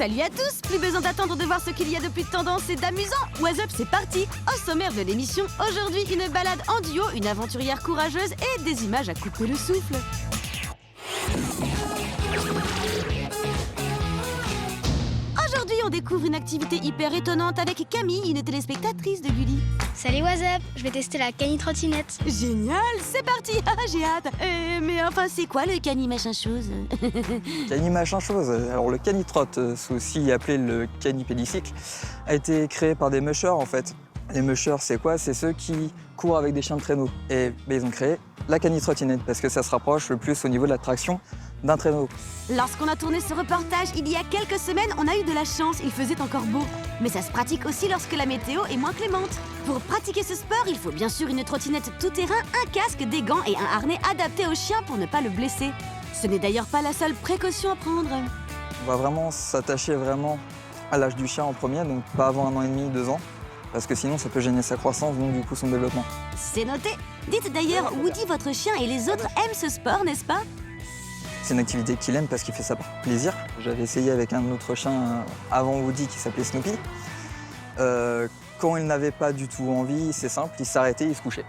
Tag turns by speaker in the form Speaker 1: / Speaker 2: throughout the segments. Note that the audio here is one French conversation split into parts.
Speaker 1: Salut à tous, plus besoin d'attendre de voir ce qu'il y a de plus tendance et d'amusant. What's up, c'est parti. Au sommaire de l'émission, aujourd'hui une balade en duo, une aventurière courageuse et des images à couper le souffle. Aujourd'hui, on découvre une activité hyper étonnante avec Camille, une téléspectatrice de Gulli.
Speaker 2: Salut WhatsApp, je vais tester la cani-trottinette.
Speaker 1: Génial, c'est parti. J'ai hâte. Mais enfin, c'est quoi le cani machin chose?
Speaker 3: Cani machin chose. Alors le cani-trot, c'est aussi appelé le cani-pédicycle, a été créé par des mushers en fait. Les mushers, c'est quoi? C'est ceux qui courent avec des chiens de traîneau. Et ils ont créé la cani-trottinette parce que ça se rapproche le plus au niveau de la traction d'un traîneau.
Speaker 1: Lorsqu'on a tourné ce reportage il y a quelques semaines, on a eu de la chance, il faisait encore beau. Mais ça se pratique aussi lorsque la météo est moins clémente. Pour pratiquer ce sport, il faut bien sûr une trottinette tout-terrain, un casque, des gants et un harnais adapté au chien pour ne pas le blesser. Ce n'est d'ailleurs pas la seule précaution à prendre.
Speaker 3: On va vraiment s'attacher vraiment à l'âge du chien en premier, donc pas avant 1 an et demi, 2 ans, parce que sinon ça peut gêner sa croissance, donc du coup son développement.
Speaker 1: C'est noté. Dites d'ailleurs, Woody, votre chien et les autres aiment ce sport, n'est-ce pas?
Speaker 3: C'est une activité qu'il aime parce qu'il fait ça par plaisir. J'avais essayé avec un autre chien avant Woody qui s'appelait Snoopy. Quand il n'avait pas du tout envie, c'est simple, il s'arrêtait, il se couchait.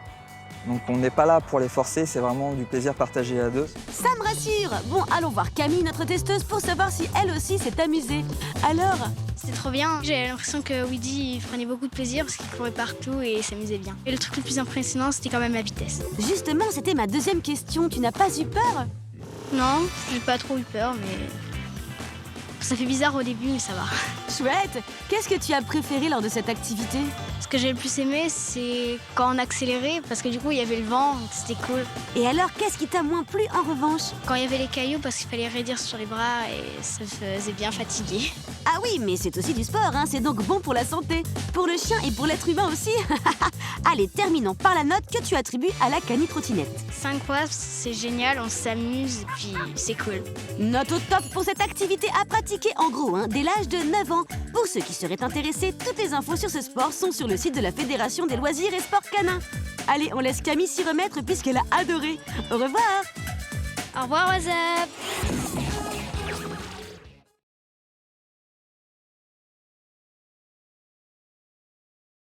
Speaker 3: Donc on n'est pas là pour les forcer, c'est vraiment du plaisir partagé à deux.
Speaker 1: Ça me rassure. Bon, allons voir Camille, notre testeuse, pour savoir si elle aussi s'est amusée. Alors?
Speaker 2: C'était trop bien. J'ai l'impression que Woody prenait beaucoup de plaisir parce qu'il courait partout et s'amusait bien. Et le truc le plus impressionnant, c'était quand même la vitesse.
Speaker 1: Justement, c'était ma deuxième question. Tu n'as pas eu peur?
Speaker 2: Non, j'ai pas trop eu peur, mais ça fait bizarre au début, mais ça va.
Speaker 1: Chouette. Qu'est-ce que tu as préféré lors de cette activité?
Speaker 2: Ce que j'ai le plus aimé, c'est quand on accélérait, parce que du coup, il y avait le vent, donc c'était cool.
Speaker 1: Et alors, qu'est-ce qui t'a moins plu en revanche?
Speaker 2: Quand il y avait les cailloux, parce qu'il fallait raidir sur les bras et ça me faisait bien fatiguer.
Speaker 1: Ah oui, mais c'est aussi du sport, hein, c'est donc bon pour la santé. Pour le chien et pour l'être humain aussi. Allez, terminons par la note que tu attribues à la cani-trottinette.
Speaker 2: 5 points, c'est génial, on s'amuse et puis c'est cool.
Speaker 1: Note au top pour cette activité à pratiquer en gros, hein, dès l'âge de 9 ans. Pour ceux qui seraient intéressés, toutes les infos sur ce sport sont sur le site de la Fédération des loisirs et sports canins. Allez, on laisse Camille s'y remettre puisqu'elle a adoré. Au revoir.
Speaker 2: Au revoir WhatsApp.